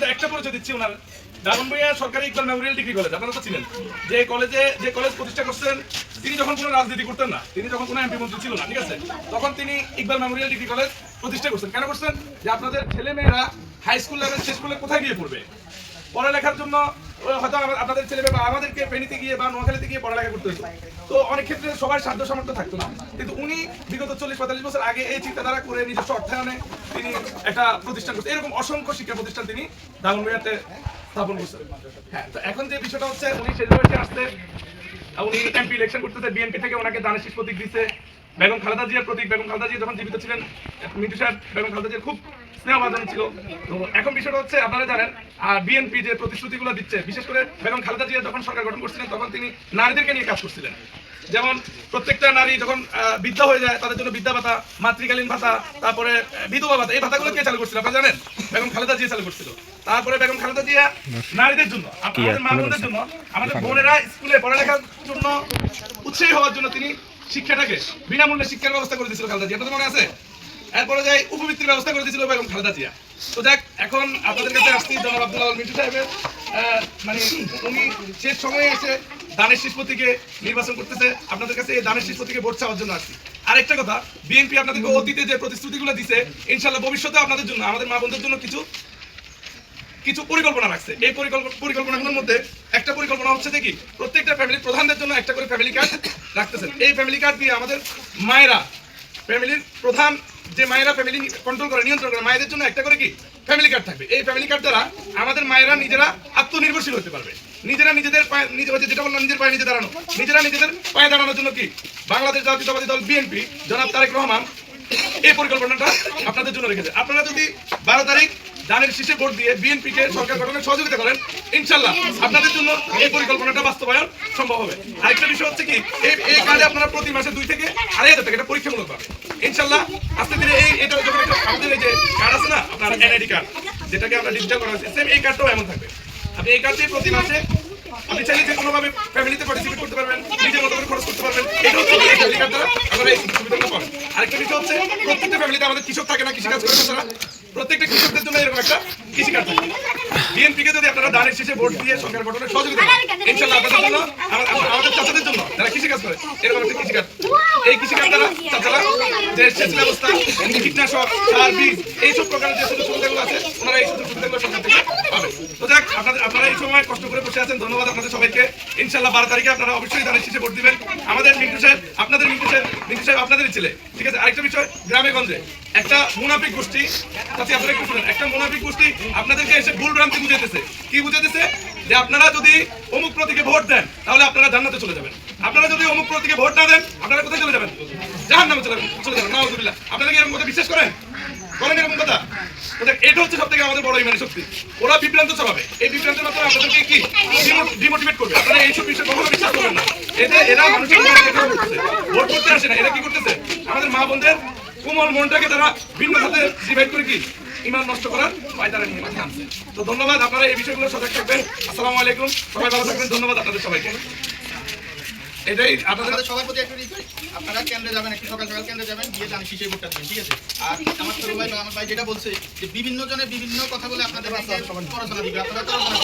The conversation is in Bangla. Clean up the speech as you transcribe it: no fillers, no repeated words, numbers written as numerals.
শুধু একটা পরিচয় দিচ্ছি ওনার। দাগনভূঞা সরকারি ইকবাল মেমোরিয়াল ডিগ্রি কলেজ, আপনারা তো চিনেন। যে কলেজ প্রতিষ্ঠা করছেন তিনি যখন কোনো রাজনীতি করতেন না, তিনি যখন কোনো এমপি মন্ত্রী ছিল না, ঠিক আছে, তখন তিনি ইকবাল মেমোরিয়াল ডিগ্রি কলেজ প্রতিষ্ঠা করছেন। কেন করছেন? যে আপনাদের ছেলে মেয়েরা হাই স্কুল লেভেল শেষ করলে কোথায় গিয়ে পড়বে, পড়ালেখার জন্য হয়তো আপনাদের ছেলে মেয়ে আমাদেরকে ফেনীতে গিয়ে বা নোয়াখালীতে গিয়ে পড়ালেখা করতে হতো। তো অনেক ক্ষেত্রে সবার সাধ্য সামর্থ্য থাকতো না, কিন্তু উনি বিগত 40-45 বছর আগে এই চিন্তাধারা করে নিজস্ব অর্থায়নে তিনি একটা প্রতিষ্ঠান করছেন। এরকম অসংখ্য শিক্ষা প্রতিষ্ঠান তিনি দাগনভূঞাতে স্থাপন করছেন। হ্যাঁ, তো এখন যে বিষয়টা হচ্ছে, উনি সেজন্য আসতে উনি এমপি ইলেকশন করতেছে, বিএনপি থেকে ওনাকে দানের শীষ প্রতীক দিচ্ছে, বেগম খালেদা জিয়ার প্রতীক। বেগম খালেদা জিয়া যখন জীবিত ছিলেন, মিন্টু সাহেব বেগম খালেদা জিয়ার খুব স্নেহভাজন ছিল। তো এখন বিষয়টা হচ্ছে, আপনারা জানেন বিএনপি যে প্রতিশ্রুতিগুলো দিচ্ছে, বিশেষ করে বেগম খালেদা জিয়া যখন সরকার গঠন করছিলেন তখন তিনি নারীদেরকে নিয়ে কাজ করছিলেন। যেমন প্রত্যেকটা নারী যখন বৃদ্ধা হয়ে যায় তাদের জন্য বৃদ্ধা ভাতা, মাতৃকালীন ভাতা, তারপরে বিধবা ভাতা, এই ভাতাগুলো কে চালু করছিল আপনারা জানেন? বেগম খালেদা জিয়া চালু করছিল। তারপরে বেগম খালেদা জিয়া নারীদের জন্য, আমাদের মা বোনদের জন্য, আমাদের বোনেরা স্কুলে পড়ালেখার জন্য উৎসাহী হওয়ার জন্য তিনি শিক্ষাটাকে বিনামূল্যে শিক্ষার ব্যবস্থা করে দিয়েছিল খালেদা জিয়া, আপনাদের মনে আছে? এরপরে যাই উপবৃত্তির ব্যবস্থা করে দিয়েছিল বেগম খালেদা জিয়া। তো যাক, এখন আপনাদের কাছে আসছি জনাব আব্দুল আওয়াল মিন্টু সাহেবের, মানে উনি শেষ সময়ে এসে দানের শীষ প্রতীকে নির্বাচন করতেছে, আপনাদের কাছে এই দানের শীষ প্রতীকে ভোট চাওয়ার জন্য আসছি। আরেকটা কথা, বিএনপি আপনাদেরকে অতীতে যে প্রতিশ্রুতিগুলো দিছে, ইনশাআল্লাহ ভবিষ্যতে আপনাদের জন্য, আমাদের মা বোনদের জন্য কিছু পরিকল্পনা রাখছে। এই পরিকল্পনাগুলোর মধ্যে একটা পরিকল্পনা হচ্ছে যে কি, প্রত্যেকটা ফ্যামিলির প্রধানদের জন্য একটা করে ফ্যামিলি কার্ড রাখতেছেন। এই ফ্যামিলি কার্ড দিয়ে আমাদের মায়েরা, ফ্যামিলির প্রধান যে মায়েরা ফ্যামিলি কন্ট্রোল করে, নিয়ন্ত্রণ করে, মায়েদের জন্য একটা করে কি ফ্যামিলি কার্ড থাকবে। এই ফ্যামিলি কার্ড দ্বারা আমাদের মায়েরা নিজেরা আত্মনির্ভরশীল হতে পারবে। নিজেরা নিজেদের পায়ে, যেটা বললাম, নিজের পায়ে নিজে দাঁড়ানো, নিজেরা নিজেদের পায়ে দাঁড়ানোর জন্য কি বাংলাদেশ জাতীয়তাবাদী দল বিএনপি জনাব তারেক রহমান এই পরিকল্পনাটা আপনাদের জন্য রেখেছে। আপনারা যদি 12 তারিখ দানের শীষে ভোট দিয়ে বিএনপি কে সরকার গঠনে সহযোগিতা করেন, ইনশাআল্লাহ আপনাদের জন্য এই পরিকল্পনাটা বাস্তবায়ন সম্ভব হবে। আরেকটা বিষয় হচ্ছে কি, এই কার্ডে আপনারা প্রতি মাসে 2 থেকে 2,500 টাকা, এটা পরীক্ষামূলক পাবে ইনশাআল্লাহ। আস্তে ধীরে এটা যখন আমাদের এই যে কার্ড আছে না, আপনার এনআইডি কার্ড, যেটাকে আমরা ডিজিটাল করা হয়েছে, সেম এই কার্ডটাও এমন থাকবে। আপনি এই কার্ড দিয়ে প্রতি মাসে আপনি চাইলে যে কোনোভাবে ফ্যামিলিতে পার্টিসিপেট করতে পারবেন, নিজের মতো করে খরচ করতে পারবেন। এটা হচ্ছে এই ফ্যামিলি কার্ড দ্বারা আপনারা এই সুবিধাটা পাবেন। আরেকটা বিষয় হচ্ছে, প্রত্যেকটা ফ্যামিলিতে আমাদের কৃষক থাকে না, কৃষিকাজ করে তারা, প্রত্যেকটা কৃষকদের জন্য এরকম একটা কৃষি কার্ড থাকে। বিএনপিকে যদি আপনারা দানের শেষে ভোট দিয়ে সরকার গঠনে সহযোগিতা করেন, ইনশাআল্লাহ আপনাদের জন্য, আমাদের চাচাদের জন্য যারা কৃষিকাজ করে, এরকম একটা কৃষি কার্ড, এই কৃষি কার্ড দ্বারা চাচারা যে সেচ ব্যবস্থা, কীটনাশক, সার, বীজ, এইসব প্রকারের যে সুযোগ সুবিধাগুলো আছে, ওনারা এই সুযোগ সুবিধাগুলো সরকার থেকে পাবেন। তো যাক, আপনারা এই সময় কষ্ট করে বসে আছেন, ধন্যবাদ আপনাদের সবাইকে। ইনশাআল্লাহ 12 তারিখে আপনারা অবশ্যই দানের শীষে ভোট দিবেন। আমাদের মিন্টু সাহেব আপনাদেরই ছেলে, ঠিক আছে? আরেকটা বিষয়, গ্রামে গঞ্জে একটা মুনাফিক গোষ্ঠী, আপনারা একটু শুনেন, একটা মুনাফিক গোষ্ঠী আপনাদেরকে এসে ভুল ভ্রান্তি বুঝাইতেছে। কি বুঝাইতেছে? যে আপনারা যদি অমুক প্রতীকে ভোট দেন তাহলে আপনারা জান্নাতে চলে যাবেন, আপনারা যদি অমুক প্রতীকে ভোট না দেন আপনারা কোথায় চলে যাবেন? জাহান্নামে চলে যাবেন। নাউযুবিল্লাহ। আপনারা কি এরকম কথা বিশ্বাস করেন এরকম কথা? এটা হচ্ছে সব থেকে আমাদের বড় ইমানি শক্তি। ওরা বিভ্রান্ত ছড়াবে, এই বিভ্রান্তের মাধ্যমে আপনাদেরকে কি ডিমোটিভেট করবে। আপনারা এইসব বিষয়ে কখনো বিশ্বাস করবেন না। এরা মানুষের ভোট করতে আসে না, এরা কি করতেছে? আমাদের মা বোনদের কোমল মনটাকে তারা ভিন্ন খাতে ডিভাইড করে কি ইমান নষ্ট করার পায়তারা নিয়ে মাঠে আনছে। তো ধন্যবাদ, আপনারা এই বিষয়গুলো সজাগ থাকবেন। আসসালামু আলাইকুম, সবাই ভালো থাকবেন। ধন্যবাদ আপনাদের সবাইকে। এটাই আপনাদের সবার প্রতি একটা রিকোয়েস্ট, আপনারা কেন্দ্রে যাবেন, একটু সকাল সকাল কেন্দ্রে যাবেন, গিয়ে দানের শীষে ভোটটা দেবেন, ঠিক আছে? আর আমার ছোট ভাই বা আমার ভাই যেটা বলছে যে বিভিন্ন জনের বিভিন্ন কথা বলে আপনাদের পড়াশোনা দিবে, আপনারা